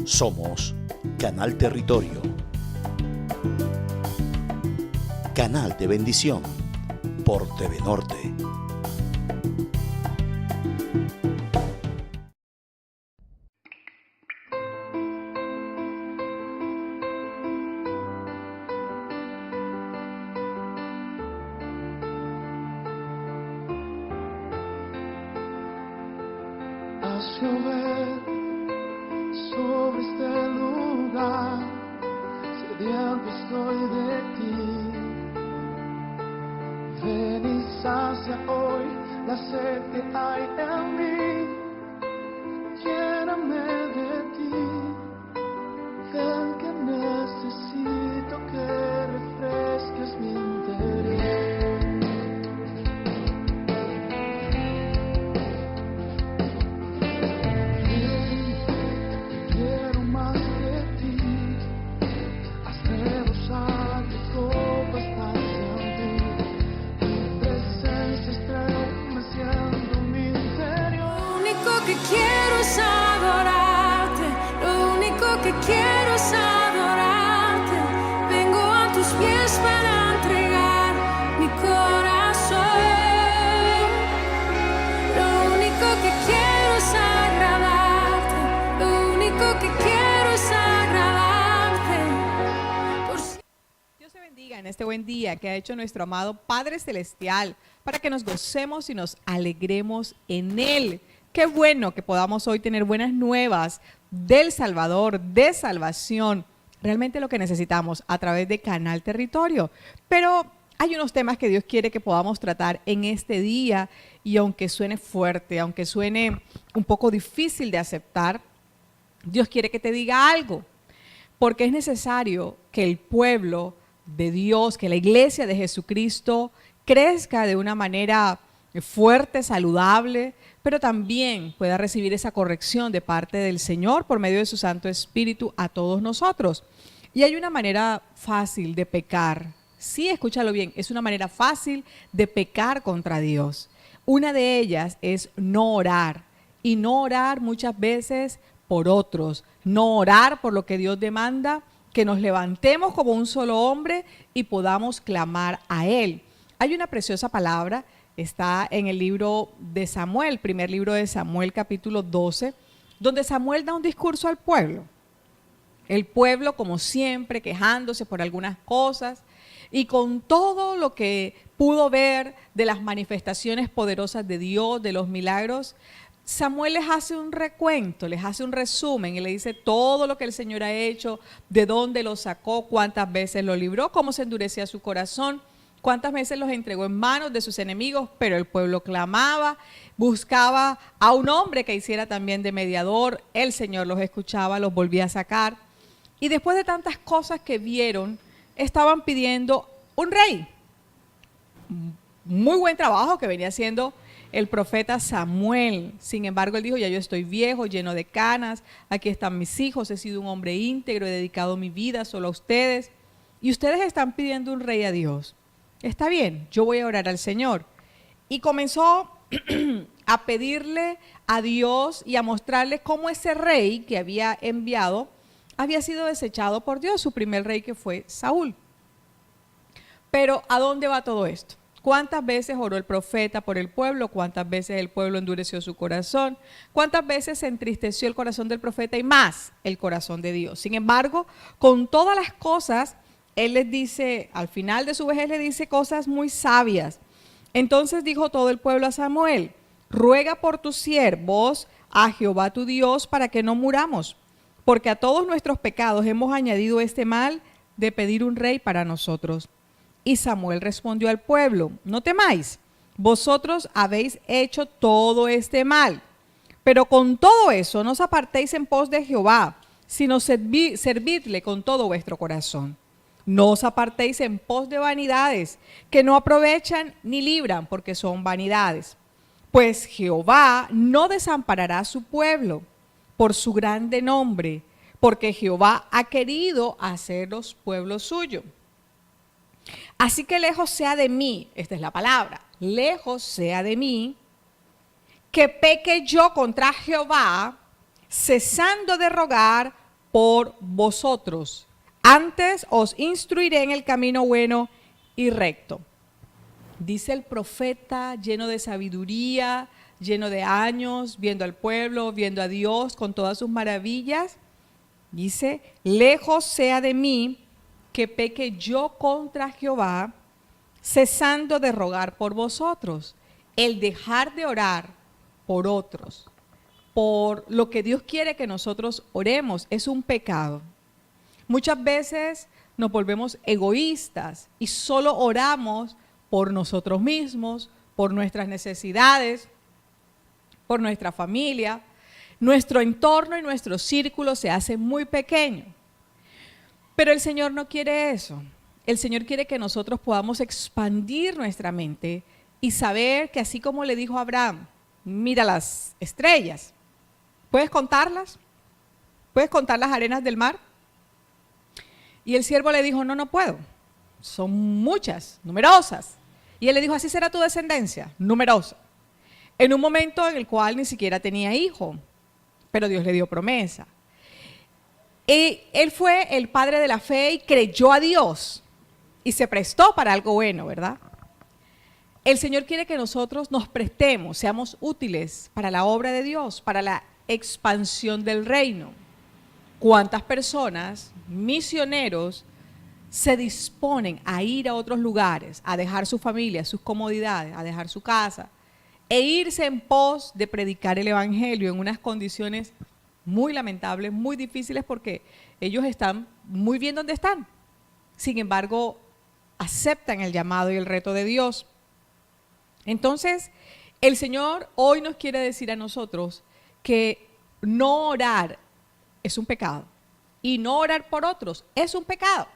Somos Canal Territorio. Canal de bendición por TV Norte. Haz llover sobre este lugar, sediento estoy de ti. Ven y sacia hoy la sed que hay en mí. Lléname de ti, ven que necesito que refresques mi interior. Quiero es adorarte, lo único que quiero es adorarte. Vengo a tus pies para entregar mi corazón. Lo único que quiero es agradarte, lo único que quiero es agradarte. Dios te bendiga en este buen día que ha hecho nuestro amado Padre Celestial para que nos gocemos y nos alegremos en Él. Qué bueno que podamos hoy tener buenas nuevas del Salvador, de salvación, realmente lo que necesitamos a través de Canal Territorio. Pero hay unos temas que Dios quiere que podamos tratar en este día y aunque suene fuerte, aunque suene un poco difícil de aceptar, Dios quiere que te diga algo, porque es necesario que el pueblo de Dios, que la iglesia de Jesucristo crezca de una manera fuerte, saludable, pero también pueda recibir esa corrección de parte del Señor por medio de su Santo Espíritu a todos nosotros. Y hay una manera fácil de pecar. Sí, escúchalo bien, es una manera fácil de pecar contra Dios. Una de ellas es no orar, y no orar muchas veces por otros, no orar por lo que Dios demanda, que nos levantemos como un solo hombre y podamos clamar a Él. Hay una preciosa palabra. Está en el libro de Samuel, primer libro de Samuel, capítulo 12, donde Samuel da un discurso al pueblo. El pueblo, como siempre, quejándose por algunas cosas y con todo lo que pudo ver de las manifestaciones poderosas de Dios, de los milagros, Samuel les hace un recuento, les hace un resumen y le dice todo lo que el Señor ha hecho, de dónde lo sacó, cuántas veces lo libró, cómo se endurecía su corazón, cuántas veces los entregó en manos de sus enemigos, pero el pueblo clamaba, buscaba a un hombre que hiciera también de mediador, el Señor los escuchaba, los volvía a sacar. Y después de tantas cosas que vieron, estaban pidiendo un rey. Muy buen trabajo que venía haciendo el profeta Samuel. Sin embargo, él dijo, ya yo estoy viejo, lleno de canas, aquí están mis hijos, he sido un hombre íntegro, he dedicado mi vida solo a ustedes. Y ustedes están pidiendo un rey a Dios. Está bien, yo voy a orar al Señor. Y comenzó a pedirle a Dios y a mostrarle cómo ese rey que había enviado había sido desechado por Dios, su primer rey que fue Saúl. Pero ¿a dónde va todo esto? ¿Cuántas veces oró el profeta por el pueblo? ¿Cuántas veces el pueblo endureció su corazón? ¿Cuántas veces se entristeció el corazón del profeta y más el corazón de Dios? Sin embargo, con todas las cosas, él les dice, al final de su vejez le dice cosas muy sabias. Entonces dijo todo el pueblo a Samuel, ruega por tus siervos a Jehová tu Dios para que no muramos, porque a todos nuestros pecados hemos añadido este mal de pedir un rey para nosotros. Y Samuel respondió al pueblo, no temáis, vosotros habéis hecho todo este mal, pero con todo eso no os apartéis en pos de Jehová, sino servidle con todo vuestro corazón. No os apartéis en pos de vanidades, que no aprovechan ni libran, porque son vanidades. Pues Jehová no desamparará a su pueblo por su grande nombre, porque Jehová ha querido hacerlos pueblo suyo. Así que lejos sea de mí, esta es la palabra, lejos sea de mí, que peque yo contra Jehová, cesando de rogar por vosotros. Antes os instruiré en el camino bueno y recto. Dice el profeta lleno de sabiduría, lleno de años, viendo al pueblo, viendo a Dios con todas sus maravillas. Dice, lejos sea de mí que peque yo contra Jehová, cesando de rogar por vosotros. El dejar de orar por otros, por lo que Dios quiere que nosotros oremos, es un pecado. Muchas veces nos volvemos egoístas y solo oramos por nosotros mismos, por nuestras necesidades, por nuestra familia. Nuestro entorno y nuestro círculo se hace muy pequeño. Pero el Señor no quiere eso. El Señor quiere que nosotros podamos expandir nuestra mente y saber que así como le dijo a Abraham, mira las estrellas, ¿puedes contarlas? ¿Puedes contar las arenas del mar? Y el siervo le dijo, no puedo, son muchas, numerosas. Y él le dijo, así será tu descendencia, numerosa. En un momento en el cual ni siquiera tenía hijo, pero Dios le dio promesa. Y él fue el padre de la fe y creyó a Dios y se prestó para algo bueno, ¿verdad? El Señor quiere que nosotros nos prestemos, seamos útiles para la obra de Dios, para la expansión del reino. ¿Cuántas personas, misioneros, se disponen a ir a otros lugares, a dejar su familia, sus comodidades, a dejar su casa e irse en pos de predicar el evangelio en unas condiciones muy lamentables, muy difíciles, porque ellos están muy bien donde están? Sin embargo, aceptan el llamado y el reto de Dios. Entonces, el Señor hoy nos quiere decir a nosotros que no orar es un pecado y no orar por otros es un pecado.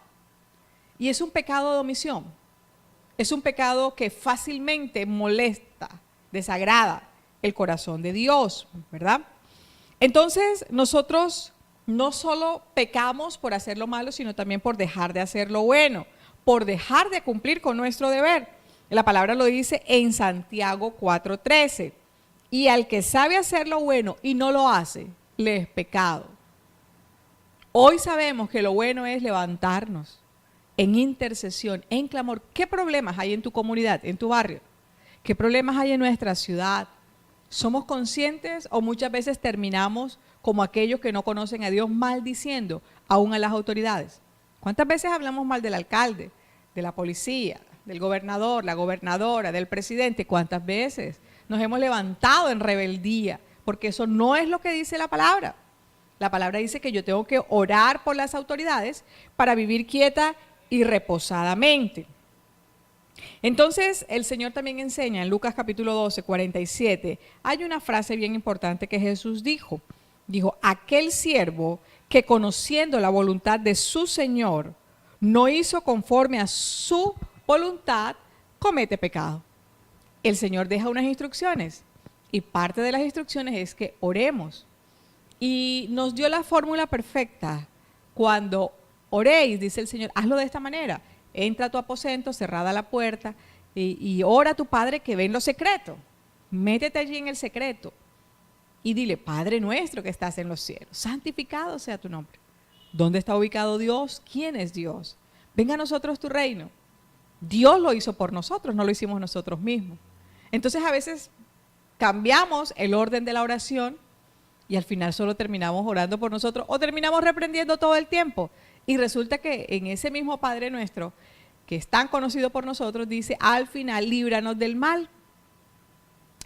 Y es un pecado de omisión. Es un pecado que fácilmente molesta, desagrada el corazón de Dios, ¿verdad? Entonces, nosotros no solo pecamos por hacer lo malo, sino también por dejar de hacer lo bueno, por dejar de cumplir con nuestro deber. La palabra lo dice en Santiago 4:13. Y al que sabe hacer lo bueno y no lo hace, le es pecado. Hoy sabemos que lo bueno es levantarnos en intercesión, en clamor. ¿Qué problemas hay en tu comunidad, en tu barrio? ¿Qué problemas hay en nuestra ciudad? ¿Somos conscientes o muchas veces terminamos como aquellos que no conocen a Dios maldiciendo aún a las autoridades? ¿Cuántas veces hablamos mal del alcalde, de la policía, del gobernador, la gobernadora, del presidente? ¿Cuántas veces nos hemos levantado en rebeldía? Porque eso no es lo que dice la palabra. La palabra dice que yo tengo que orar por las autoridades para vivir quieta y reposadamente. Entonces, el Señor también enseña en Lucas capítulo 12, 47, hay una frase bien importante que Jesús dijo. Dijo, aquel siervo que conociendo la voluntad de su Señor no hizo conforme a su voluntad, comete pecado. El Señor deja unas instrucciones y parte de las instrucciones es que oremos. Y nos dio la fórmula perfecta. Cuando oréis, dice el Señor, hazlo de esta manera. Entra a tu aposento, cerrada la puerta, y ora a tu Padre que ve en lo secreto. Métete allí en el secreto y dile, Padre nuestro que estás en los cielos, santificado sea tu nombre. ¿Dónde está ubicado Dios? ¿Quién es Dios? Venga a nosotros tu reino. Dios lo hizo por nosotros, no lo hicimos nosotros mismos. Entonces a veces cambiamos el orden de la oración y al final solo terminamos orando por nosotros o terminamos reprendiendo todo el tiempo. Y resulta que en ese mismo Padre nuestro, que es tan conocido por nosotros, dice, al final, líbranos del mal,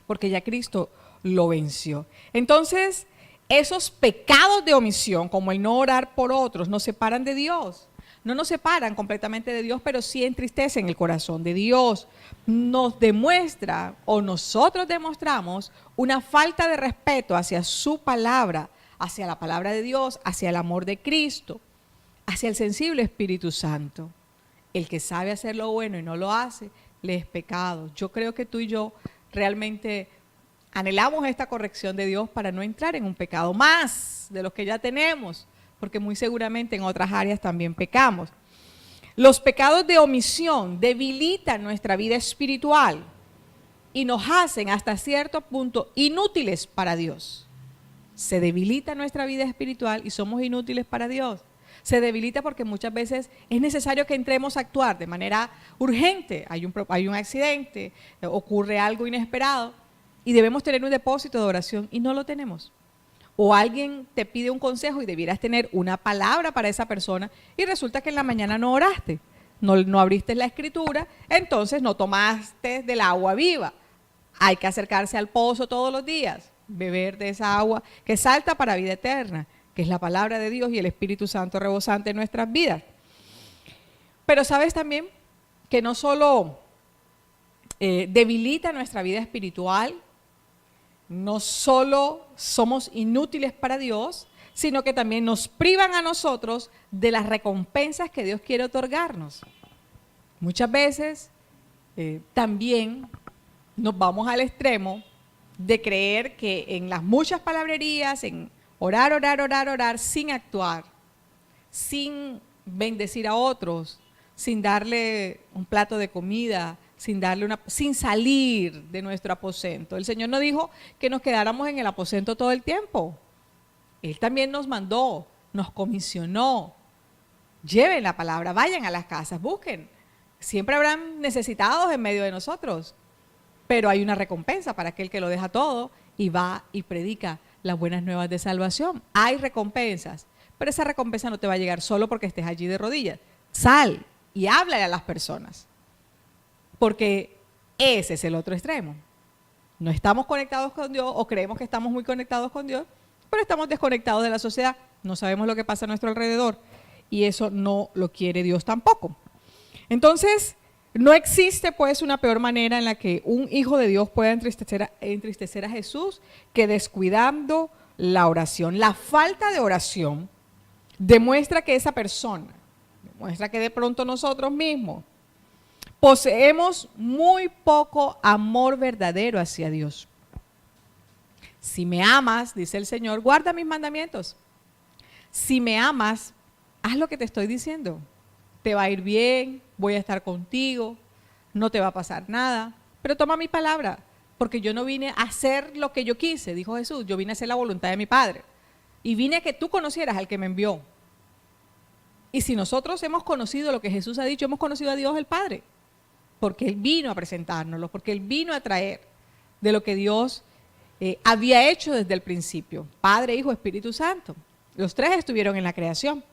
porque ya Cristo lo venció. Entonces, esos pecados de omisión, como el no orar por otros, nos separan de Dios. No nos separan completamente de Dios, pero sí entristecen el corazón de Dios. Nos demuestra, o nosotros demostramos, una falta de respeto hacia su palabra, hacia la palabra de Dios, hacia el amor de Cristo, hacia el sensible Espíritu Santo. El que sabe hacer lo bueno y no lo hace, le es pecado. Yo creo que tú y yo realmente anhelamos esta corrección de Dios para no entrar en un pecado más de los que ya tenemos, porque muy seguramente en otras áreas también pecamos. Los pecados de omisión debilitan nuestra vida espiritual y nos hacen hasta cierto punto inútiles para Dios. Se debilita nuestra vida espiritual y somos inútiles para Dios. Se debilita porque muchas veces es necesario que entremos a actuar de manera urgente. Hay un accidente, ocurre algo inesperado y debemos tener un depósito de oración y no lo tenemos. O alguien te pide un consejo y debieras tener una palabra para esa persona y resulta que en la mañana no oraste, no abriste la escritura, entonces no tomaste del agua viva. Hay que acercarse al pozo todos los días, beber de esa agua que salta para vida eterna, que es la palabra de Dios y el Espíritu Santo rebosante en nuestras vidas. Pero sabes también que no solo debilita nuestra vida espiritual, no solo somos inútiles para Dios, sino que también nos privan a nosotros de las recompensas que Dios quiere otorgarnos. Muchas veces también nos vamos al extremo de creer que en las muchas palabrerías, en orar, sin actuar, sin bendecir a otros, sin darle un plato de comida, sin salir de nuestro aposento. El Señor no dijo que nos quedáramos en el aposento todo el tiempo. Él también nos mandó, nos comisionó. Lleven la palabra, vayan a las casas, busquen. Siempre habrán necesitados en medio de nosotros, pero hay una recompensa para aquel que lo deja todo y va y predica las buenas nuevas de salvación. Hay recompensas, pero esa recompensa no te va a llegar solo porque estés allí de rodillas. Sal y háblale a las personas, porque ese es el otro extremo. No estamos conectados con Dios o creemos que estamos muy conectados con Dios, pero estamos desconectados de la sociedad, no sabemos lo que pasa a nuestro alrededor y eso no lo quiere Dios tampoco. Entonces, no existe pues una peor manera en la que un hijo de Dios pueda entristecer a Jesús que descuidando la oración. La falta de oración demuestra que esa persona, demuestra que de pronto nosotros mismos poseemos muy poco amor verdadero hacia Dios. Si me amas, dice el Señor, guarda mis mandamientos. Si me amas, haz lo que te estoy diciendo. Te va a ir bien, voy a estar contigo, no te va a pasar nada, pero toma mi palabra, porque yo no vine a hacer lo que yo quise, dijo Jesús, yo vine a hacer la voluntad de mi Padre y vine a que tú conocieras al que me envió. Y si nosotros hemos conocido lo que Jesús ha dicho, hemos conocido a Dios el Padre, porque Él vino a presentárnoslo, porque Él vino a traer de lo que Dios había hecho desde el principio, Padre, Hijo, Espíritu Santo. Los tres estuvieron en la creación.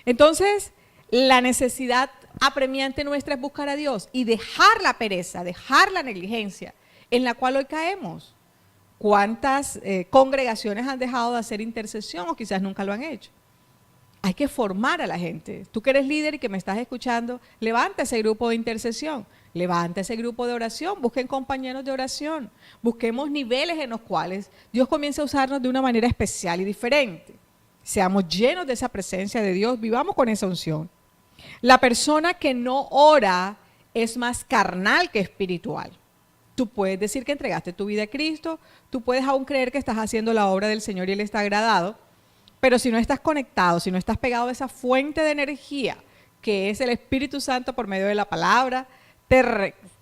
Entonces, la necesidad apremiante nuestra es buscar a Dios y dejar la pereza, dejar la negligencia en la cual hoy caemos. ¿Cuántas congregaciones han dejado de hacer intercesión o quizás nunca lo han hecho? Hay que formar a la gente. Tú que eres líder y que me estás escuchando, levanta ese grupo de intercesión, levanta ese grupo de oración, busquen compañeros de oración, busquemos niveles en los cuales Dios comience a usarnos de una manera especial y diferente. Seamos llenos de esa presencia de Dios, vivamos con esa unción. La persona que no ora es más carnal que espiritual. Tú puedes decir que entregaste tu vida a Cristo, tú puedes aún creer que estás haciendo la obra del Señor y Él está agradado, pero si no estás conectado, si no estás pegado a esa fuente de energía que es el Espíritu Santo por medio de la palabra,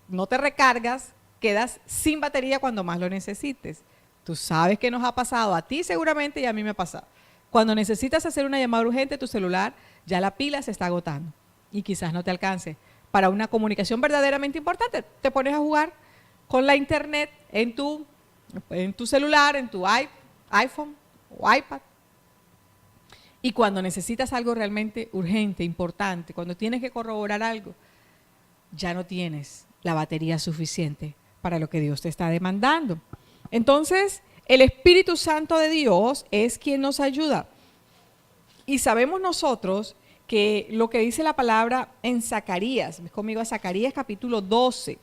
no te recargas, quedas sin batería cuando más lo necesites. Tú sabes que nos ha pasado, a ti seguramente y a mí me ha pasado. Cuando necesitas hacer una llamada urgente, tu celular, ya la pila se está agotando y quizás no te alcance para una comunicación verdaderamente importante. Te pones a jugar con la internet en tu celular, en tu iPhone o iPad. Y cuando necesitas algo realmente urgente, importante, cuando tienes que corroborar algo, ya no tienes la batería suficiente para lo que Dios te está demandando. Entonces, el Espíritu Santo de Dios es quien nos ayuda. Y sabemos nosotros que lo que dice la palabra en Zacarías, ves conmigo a Zacarías capítulo 12,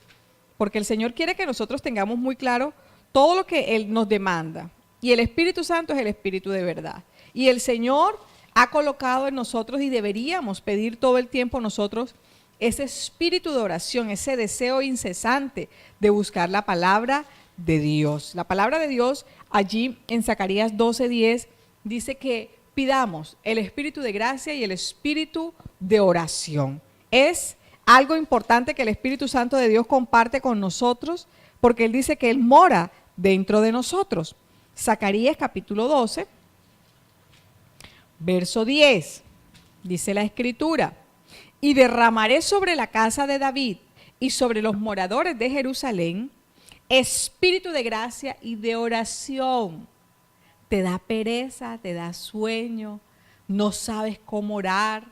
porque el Señor quiere que nosotros tengamos muy claro todo lo que Él nos demanda. Y el Espíritu Santo es el Espíritu de verdad. Y el Señor ha colocado en nosotros y deberíamos pedir todo el tiempo nosotros ese espíritu de oración, ese deseo incesante de buscar la palabra de Dios. La palabra de Dios allí en Zacarías 12:10 dice que pidamos el espíritu de gracia y el espíritu de oración. Es algo importante que el Espíritu Santo de Dios comparte con nosotros porque Él dice que Él mora dentro de nosotros. Zacarías capítulo 12, verso 10, dice la Escritura: y derramaré sobre la casa de David y sobre los moradores de Jerusalén espíritu de gracia y de oración. Te da pereza, te da sueño, no sabes cómo orar.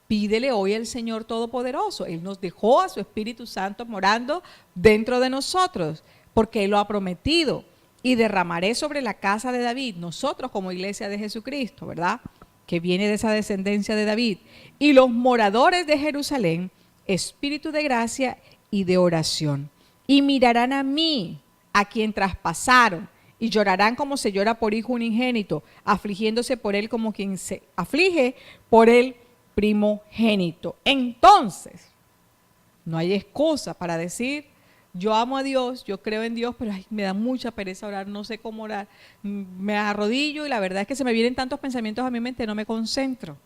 Pídele hoy al Señor Todopoderoso. Él nos dejó a su Espíritu Santo morando dentro de nosotros, porque Él lo ha prometido. Y derramaré sobre la casa de David, nosotros como iglesia de Jesucristo, ¿verdad?, que viene de esa descendencia de David, y los moradores de Jerusalén, espíritu de gracia y de oración. Y mirarán a mí, a quien traspasaron, y llorarán como se llora por hijo unigénito, afligiéndose por él como quien se aflige por el primogénito. Entonces, no hay excusa para decir: yo amo a Dios, yo creo en Dios, pero ay, me da mucha pereza orar, no sé cómo orar, me arrodillo y la verdad es que se me vienen tantos pensamientos a mi mente, no me concentro.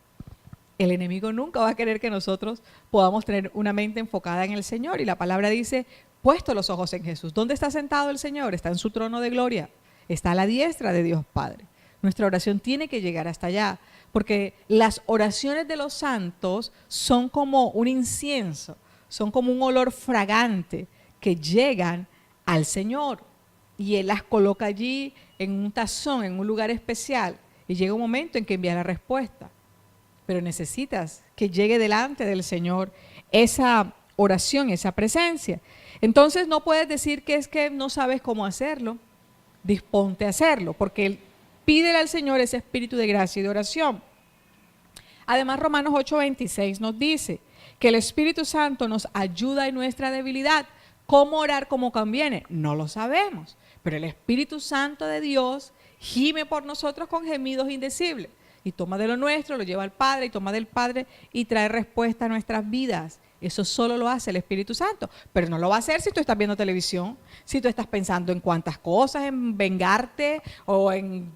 El enemigo nunca va a querer que nosotros podamos tener una mente enfocada en el Señor, y la palabra dice: puesto los ojos en Jesús. ¿Dónde está sentado el Señor? Está en su trono de gloria, está a la diestra de Dios Padre. Nuestra oración tiene que llegar hasta allá, porque las oraciones de los santos son como un incienso, son como un olor fragante que llegan al Señor, y Él las coloca allí en un tazón, en un lugar especial, y llega un momento en que envía la respuesta. Pero necesitas que llegue delante del Señor esa oración, esa presencia. Entonces no puedes decir que es que no sabes cómo hacerlo. Disponte a hacerlo, porque Él pídele al Señor ese espíritu de gracia y de oración. Además, Romanos 8:26 nos dice que el Espíritu Santo nos ayuda en nuestra debilidad. ¿Cómo orar como conviene? No lo sabemos, pero el Espíritu Santo de Dios gime por nosotros con gemidos indecibles, y toma de lo nuestro, lo lleva al Padre, y toma del Padre y trae respuesta a nuestras vidas. Eso solo lo hace el Espíritu Santo, pero no lo va a hacer si tú estás viendo televisión, si tú estás pensando en cuantas cosas, en vengarte o en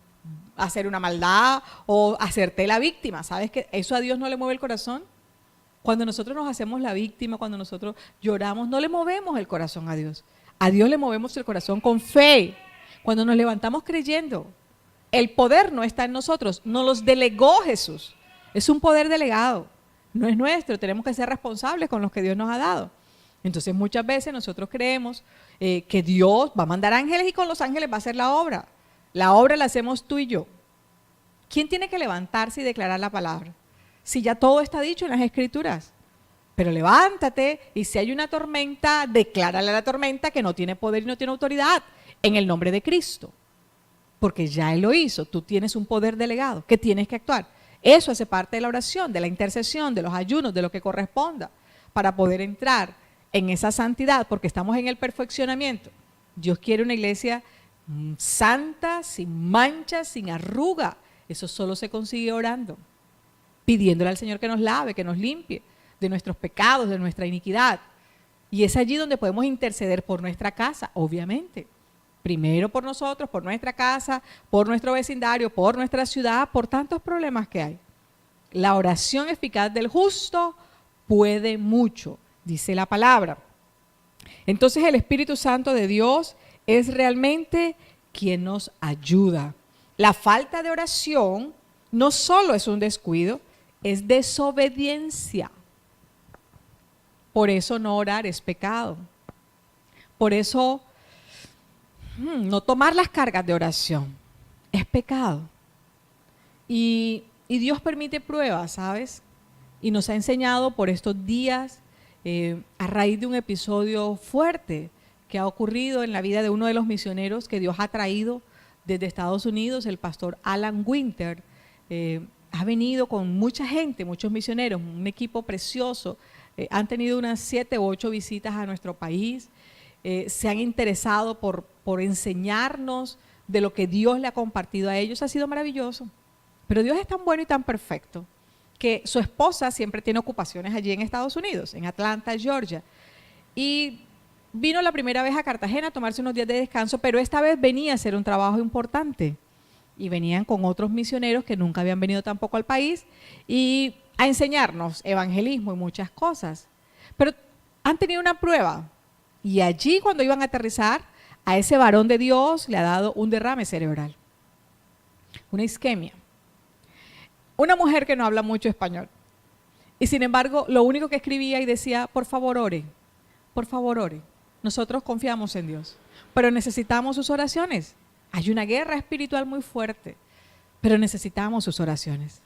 hacer una maldad o hacerte la víctima. ¿Sabes que eso a Dios no le mueve el corazón? Cuando nosotros nos hacemos la víctima, cuando nosotros lloramos, no le movemos el corazón a Dios. A Dios le movemos el corazón con fe. Cuando nos levantamos creyendo, el poder no está en nosotros, nos los delegó Jesús. Es un poder delegado, no es nuestro, tenemos que ser responsables con los que Dios nos ha dado. Entonces muchas veces nosotros creemos que Dios va a mandar ángeles y con los ángeles va a hacer la obra. La obra la hacemos tú y yo. ¿Quién tiene que levantarse y declarar la palabra? Si ya todo está dicho en las Escrituras. Pero levántate, y si hay una tormenta, declárale a la tormenta que no tiene poder y no tiene autoridad, en el nombre de Cristo. Porque ya Él lo hizo, tú tienes un poder delegado que tienes que actuar. Eso hace parte de la oración, de la intercesión, de los ayunos, de lo que corresponda, para poder entrar en esa santidad, porque estamos en el perfeccionamiento. Dios quiere una iglesia santa, sin mancha, sin arruga. Eso solo se consigue orando, pidiéndole al Señor que nos lave, que nos limpie de nuestros pecados, de nuestra iniquidad. Y es allí donde podemos interceder por nuestra casa, obviamente. Primero por nosotros, por nuestra casa, por nuestro vecindario, por nuestra ciudad, por tantos problemas que hay. La oración eficaz del justo puede mucho, dice la palabra. Entonces el Espíritu Santo de Dios es realmente quien nos ayuda. La falta de oración no solo es un descuido, es desobediencia. Por eso no orar es pecado. Por eso no tomar las cargas de oración es pecado. Y Dios permite pruebas, ¿sabes? Y nos ha enseñado por estos días, a raíz de un episodio fuerte que ha ocurrido en la vida de uno de los misioneros que Dios ha traído desde Estados Unidos, el pastor Alan Winter. Ha venido con mucha gente, muchos misioneros, un equipo precioso. Han tenido unas 7 u 8 visitas a nuestro país. Se han interesado por enseñarnos de lo que Dios le ha compartido a ellos. Ha sido maravilloso. Pero Dios es tan bueno y tan perfecto que su esposa siempre tiene ocupaciones allí en Estados Unidos, en Atlanta, Georgia. Y vino la primera vez a Cartagena a tomarse unos días de descanso, pero esta vez venía a hacer un trabajo importante. Y venían con otros misioneros que nunca habían venido tampoco al país y a enseñarnos evangelismo y muchas cosas. Pero han tenido una prueba. Y allí, cuando iban a aterrizar, a ese varón de Dios le ha dado un derrame cerebral. una isquemia. Una mujer que no habla mucho español. Y sin embargo, lo único que escribía y decía, por favor ore, por favor ore. Nosotros confiamos en Dios, pero necesitamos sus oraciones. Hay una guerra espiritual muy fuerte, pero necesitamos sus oraciones.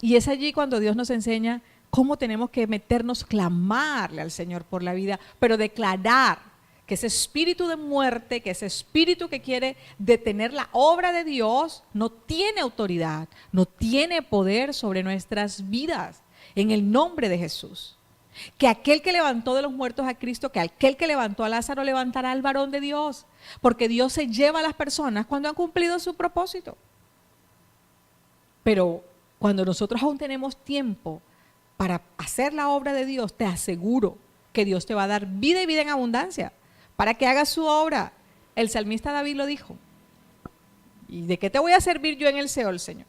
Y es allí cuando Dios nos enseña cómo tenemos que meternos, clamarle al Señor por la vida, pero declarar que ese espíritu de muerte, que ese espíritu que quiere detener la obra de Dios, no tiene autoridad, no tiene poder sobre nuestras vidas, en el nombre de Jesús. Que aquel que levantó de los muertos a Cristo, que aquel que levantó a Lázaro levantará al varón de Dios, porque Dios se lleva a las personas cuando han cumplido su propósito. Pero cuando nosotros aún tenemos tiempo para hacer la obra de Dios, te aseguro que Dios te va a dar vida y vida en abundancia para que hagas su obra. El salmista David lo dijo. ¿Y de qué te voy a servir yo en el Seol, Señor?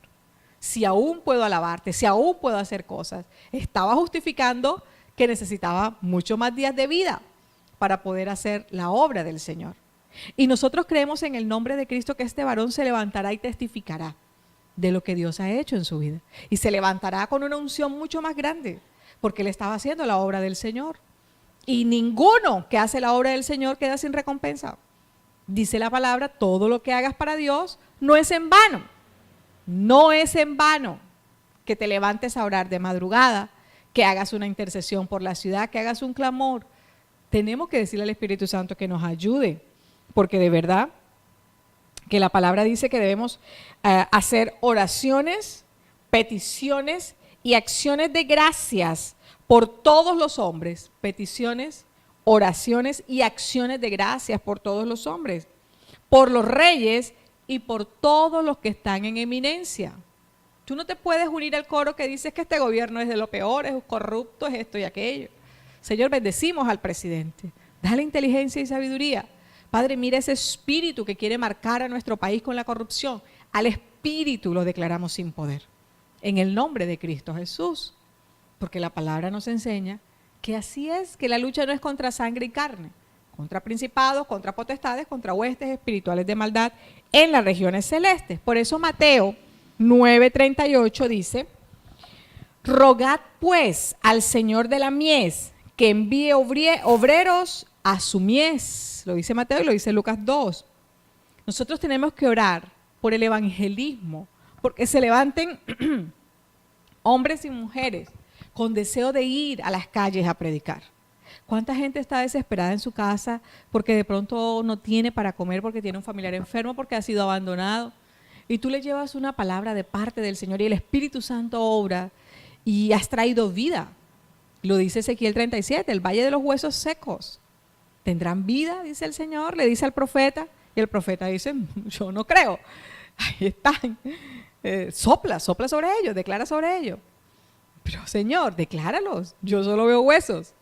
Si aún puedo alabarte, si aún puedo hacer cosas. Estaba justificando que necesitaba mucho más días de vida para poder hacer la obra del Señor. Y nosotros creemos en el nombre de Cristo que este varón se levantará y testificará de lo que Dios ha hecho en su vida. Y se levantará con una unción mucho más grande, porque él estaba haciendo la obra del Señor. Y ninguno que hace la obra del Señor queda sin recompensa. Dice la palabra, todo lo que hagas para Dios no es en vano. No es en vano que te levantes a orar de madrugada, que hagas una intercesión por la ciudad, que hagas un clamor. Tenemos que decirle al Espíritu Santo que nos ayude, porque de verdad que la palabra dice que debemos hacer oraciones, peticiones y acciones de gracias por todos los hombres. Peticiones, oraciones y acciones de gracias por todos los hombres, por los reyes y por todos los que están en eminencia. Tú no te puedes unir al coro que dice que este gobierno es de lo peor, es corrupto, es esto y aquello. Señor, bendecimos al presidente. Dale inteligencia y sabiduría. Padre, mira ese espíritu que quiere marcar a nuestro país con la corrupción. Al espíritu lo declaramos sin poder. En el nombre de Cristo Jesús. Porque la palabra nos enseña que así es, que la lucha no es contra sangre y carne, contra principados, contra potestades, contra huestes espirituales de maldad en las regiones celestes. Por eso Mateo 9:38 dice, rogad pues al Señor de la mies que envíe obreros a su mies. Lo dice Mateo y lo dice Lucas 2. Nosotros tenemos que orar por el evangelismo, porque se levanten hombres y mujeres con deseo de ir a las calles a predicar. ¿Cuánta gente está desesperada en su casa porque de pronto no tiene para comer, porque tiene un familiar enfermo, porque ha sido abandonado? Y tú le llevas una palabra de parte del Señor y el Espíritu Santo obra y has traído vida. Lo dice Ezequiel 37, el valle de los huesos secos. ¿Tendrán vida? Dice el Señor, le dice al profeta. Y el profeta dice, yo no creo. Ahí están. Sopla sobre ellos, declara sobre ellos. Pero Señor, decláralos. Yo solo veo huesos.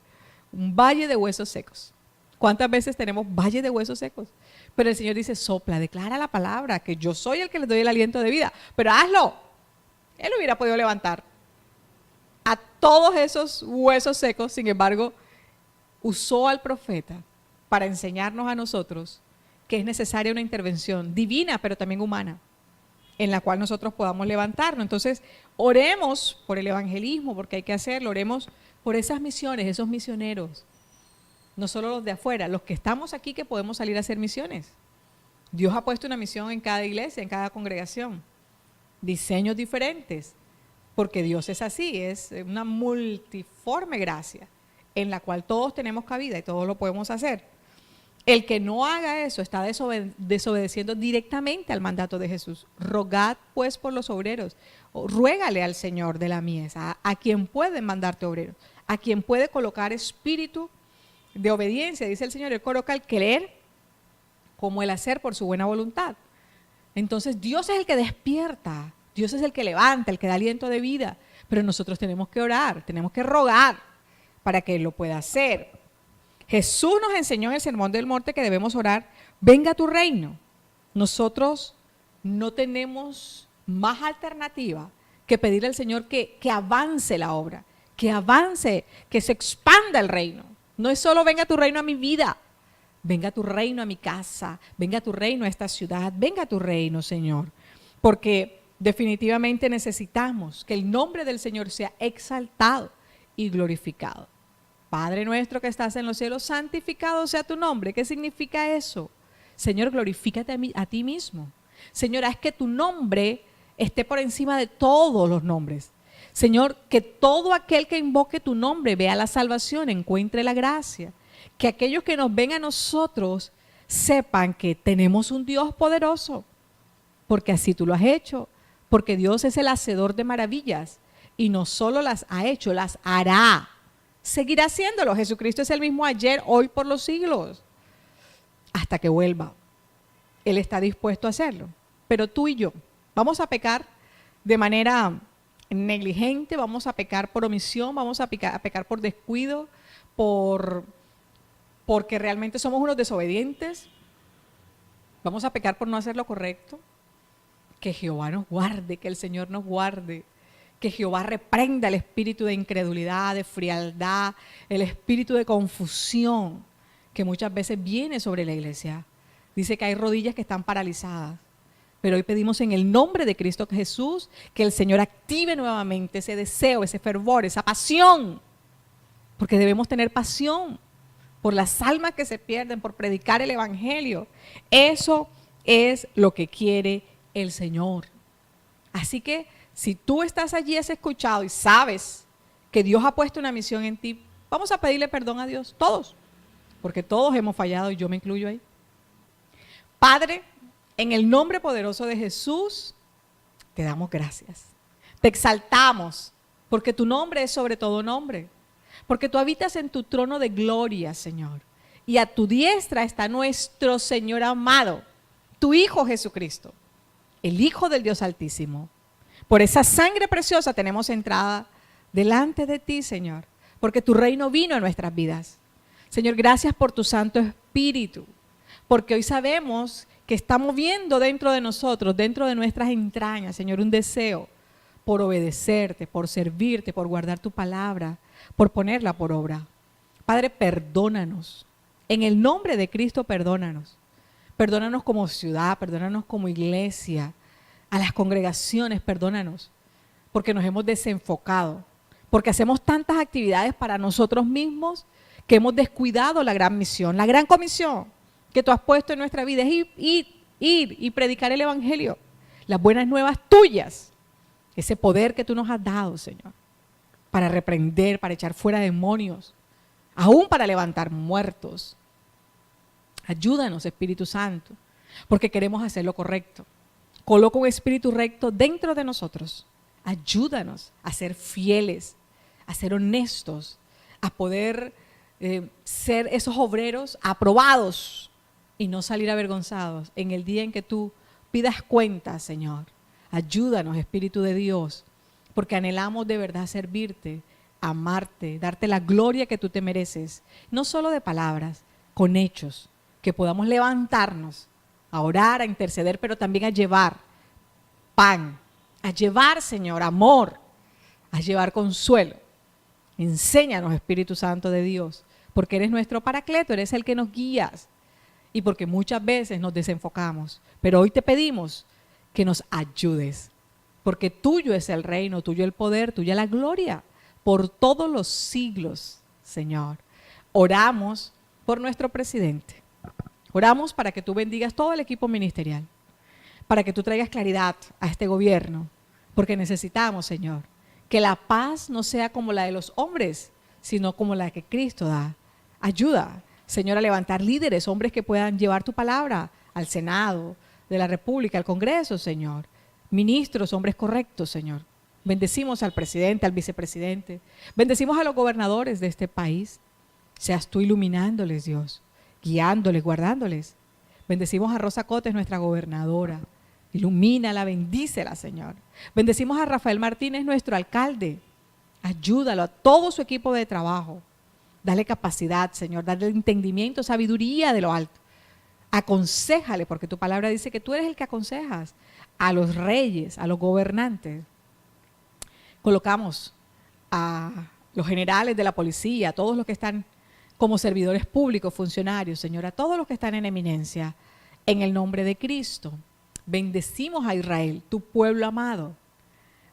Un valle de huesos secos. ¿Cuántas veces tenemos valle de huesos secos? Pero el Señor dice, sopla, declara la palabra, que yo soy el que les doy el aliento de vida. Pero hazlo. Él hubiera podido levantar a todos esos huesos secos. Sin embargo, usó al profeta para enseñarnos a nosotros que es necesaria una intervención divina, pero también humana, en la cual nosotros podamos levantarnos. Entonces, oremos por el evangelismo, porque hay que hacerlo. Oremos por esas misiones, esos misioneros. No solo los de afuera, los que estamos aquí que podemos salir a hacer misiones. Dios ha puesto una misión en cada iglesia, en cada congregación. Diseños diferentes, porque Dios es así, es una multiforme gracia en la cual todos tenemos cabida y todos lo podemos hacer. El que no haga eso está desobedeciendo directamente al mandato de Jesús. Rogad pues por los obreros. Ruégale al Señor de la mies, a quien puede mandarte obreros, a quien puede colocar espíritu de obediencia. Dice el Señor, Él coloca el querer como el hacer por su buena voluntad. Entonces Dios es el que despierta, Dios es el que levanta, el que da aliento de vida. Pero nosotros tenemos que orar, tenemos que rogar para que Él lo pueda hacer. Jesús nos enseñó en el Sermón del Monte que debemos orar, venga tu reino. Nosotros no tenemos más alternativa que pedirle al Señor que avance la obra, que avance, que se expanda el reino. No es solo venga tu reino a mi vida, venga tu reino a mi casa, venga tu reino a esta ciudad, venga tu reino, Señor. Porque Definitivamente necesitamos que el nombre del Señor sea exaltado y glorificado. Padre nuestro que estás en los cielos, santificado sea tu nombre. ¿Qué significa eso? Señor, glorifícate a ti mismo. Señor, haz que tu nombre esté por encima de todos los nombres. Señor, que todo aquel que invoque tu nombre vea la salvación, encuentre la gracia. Que aquellos que nos ven a nosotros sepan que tenemos un Dios poderoso, porque así tú lo has hecho, porque Dios es el hacedor de maravillas y no solo las ha hecho, las hará. Seguirá haciéndolo. Jesucristo es el mismo ayer, hoy, por los siglos, hasta que vuelva. Él está dispuesto a hacerlo. Pero tú y yo vamos a pecar de manera negligente, vamos a pecar por omisión, vamos a pecar por descuido, porque realmente somos unos desobedientes. Vamos a pecar por no hacer lo correcto. Que Jehová nos guarde, que el Señor nos guarde. Que Jehová reprenda el espíritu de incredulidad, de frialdad, el espíritu de confusión que muchas veces viene sobre la iglesia. Dice que hay rodillas que están paralizadas. Pero hoy pedimos en el nombre de Cristo Jesús que el Señor active nuevamente ese deseo, ese fervor, esa pasión. Porque debemos tener pasión por las almas que se pierden, por predicar el evangelio. Eso es lo que quiere el Señor. Así que si tú estás allí, has escuchado y sabes que Dios ha puesto una misión en ti, vamos a pedirle perdón a Dios, todos, porque todos hemos fallado y yo me incluyo ahí. Padre, en el nombre poderoso de Jesús, te damos gracias. Te exaltamos, porque tu nombre es sobre todo nombre, porque tú habitas en tu trono de gloria, Señor, y a tu diestra está nuestro Señor amado, tu Hijo Jesucristo, el Hijo del Dios Altísimo. Por esa sangre preciosa tenemos entrada delante de ti, Señor, porque tu reino vino a nuestras vidas. Señor, gracias por tu Santo Espíritu, porque hoy sabemos que está moviendo dentro de nosotros, dentro de nuestras entrañas, Señor, un deseo por obedecerte, por servirte, por guardar tu palabra, por ponerla por obra. Padre, perdónanos. En el nombre de Cristo, perdónanos. Perdónanos como ciudad, perdónanos como iglesia, a las congregaciones, perdónanos, porque nos hemos desenfocado, porque hacemos tantas actividades para nosotros mismos que hemos descuidado la gran misión, la gran comisión que tú has puesto en nuestra vida, es ir y predicar el evangelio, las buenas nuevas tuyas, ese poder que tú nos has dado, Señor, para reprender, para echar fuera demonios, aún para levantar muertos. Ayúdanos, Espíritu Santo, porque queremos hacer lo correcto. Coloca un espíritu recto dentro de nosotros. Ayúdanos a ser fieles, a ser honestos, a poder ser esos obreros aprobados y no salir avergonzados en el día en que tú pidas cuentas, Señor. Ayúdanos, Espíritu de Dios, porque anhelamos de verdad servirte, amarte, darte la gloria que tú te mereces, no solo de palabras, con hechos, que podamos levantarnos a orar, a interceder, pero también a llevar pan, a llevar, Señor, amor, a llevar consuelo. Enséñanos, Espíritu Santo de Dios, porque eres nuestro paracleto, eres el que nos guías y porque muchas veces nos desenfocamos. Pero hoy te pedimos que nos ayudes, porque tuyo es el reino, tuyo el poder, tuya la gloria, por todos los siglos, Señor. Oramos por nuestro presidente. Oramos para que tú bendigas todo el equipo ministerial, para que tú traigas claridad a este gobierno, porque necesitamos, Señor, que la paz no sea como la de los hombres, sino como la que Cristo da. Ayuda, Señor, a levantar líderes, hombres que puedan llevar tu palabra al Senado de la República, al Congreso, Señor. Ministros, hombres correctos, Señor. Bendecimos al presidente, al vicepresidente. Bendecimos a los gobernadores de este país. Seas tú iluminándoles, Dios, guiándoles, guardándoles. Bendecimos a Rosa Cotes, nuestra gobernadora. Ilumínala, bendícela, Señor. Bendecimos a Rafael Martínez, nuestro alcalde. Ayúdalo a todo su equipo de trabajo. Dale capacidad, Señor. Dale entendimiento, sabiduría de lo alto. Aconséjale, porque tu palabra dice que tú eres el que aconsejas a los reyes, a los gobernantes. Colocamos a los generales de la policía, a todos los que están como servidores públicos, funcionarios, Señor, a todos los que están en eminencia, en el nombre de Cristo. Bendecimos a Israel, tu pueblo amado.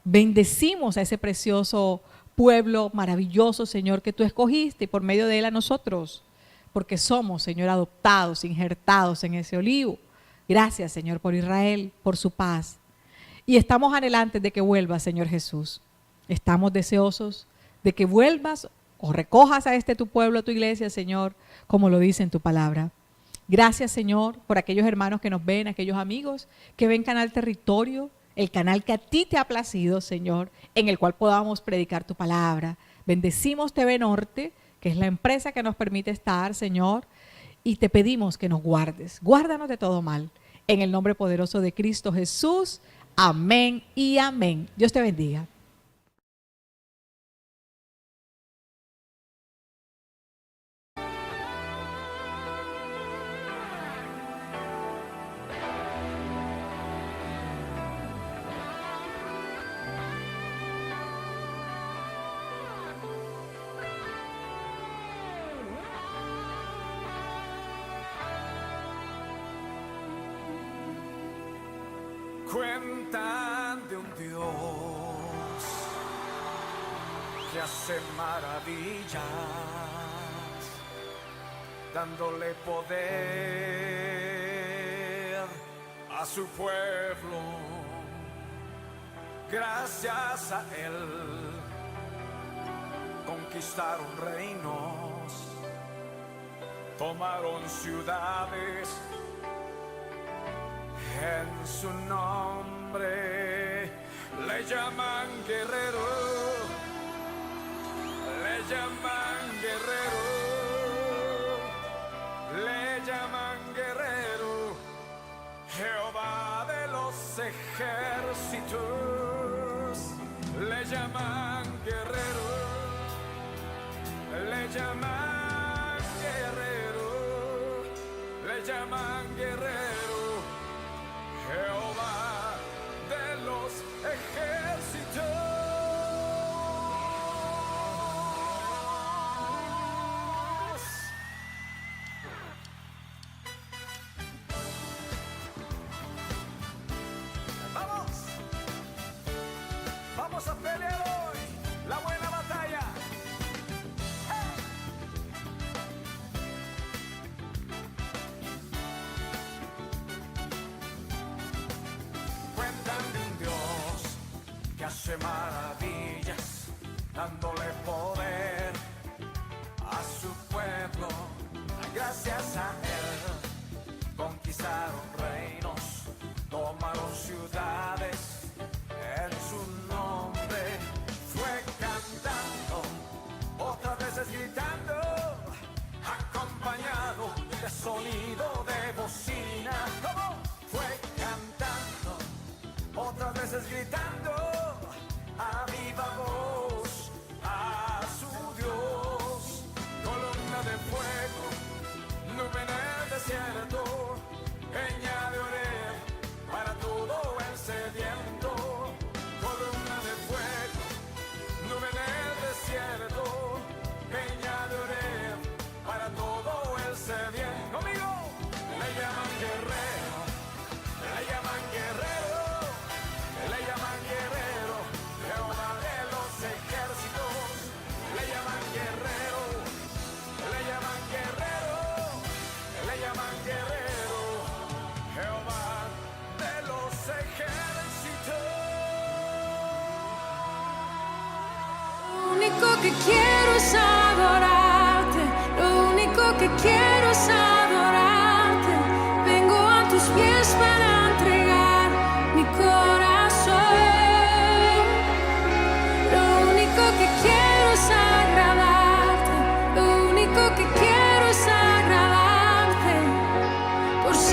Bendecimos a ese precioso pueblo maravilloso, Señor, que tú escogiste y por medio de él a nosotros, porque somos, Señor, adoptados, injertados en ese olivo. Gracias, Señor, por Israel, por su paz. Y estamos anhelantes de que vuelvas, Señor Jesús. Estamos deseosos de que vuelvas o recojas a este tu pueblo, a tu iglesia, Señor, como lo dice en tu palabra. Gracias, Señor, por aquellos hermanos que nos ven, aquellos amigos que ven Canal Territorio, el canal que a ti te ha placido, Señor, en el cual podamos predicar tu palabra. Bendecimos TV Norte, que es la empresa que nos permite estar, Señor, y te pedimos que nos guardes. Guárdanos de todo mal. En el nombre poderoso de Cristo Jesús. Amén y amén. Dios te bendiga. Cuentan de un Dios que hace maravillas, dándole poder a su pueblo. Gracias a él conquistaron reinos, tomaron ciudades. En su nombre le llaman guerrero, le llaman guerrero, le llaman guerrero, Jehová de los ejércitos, le llaman guerrero, le llaman guerrero, le llaman guerrero. Jehová de los ejércitos. Vamos, vamos a pelear hoy la buena batalla. Hace maravillas, dándole poder a su pueblo. Gracias a él conquistaron reinos, tomaron ciudades. En su nombre fue cantando, otras veces gritando, acompañado de sonido de bocina. ¿Cómo? Fue cantando, otras veces gritando a viva voz a su Dios. Columna de fuego, nube en el desierto, peña de Oreb para todo el sediento. Columna de fuego, nube en el desierto, peña de Oreb para todo el sediento. Conmigo, le llaman guerrero, le llaman guerrero, le llaman guerrero, Jehová de los ejércitos, le llaman guerrero, le llaman guerrero, le llaman guerrero, Jehová de los ejércitos. Lo único que quiero es adorarte, lo único que quiero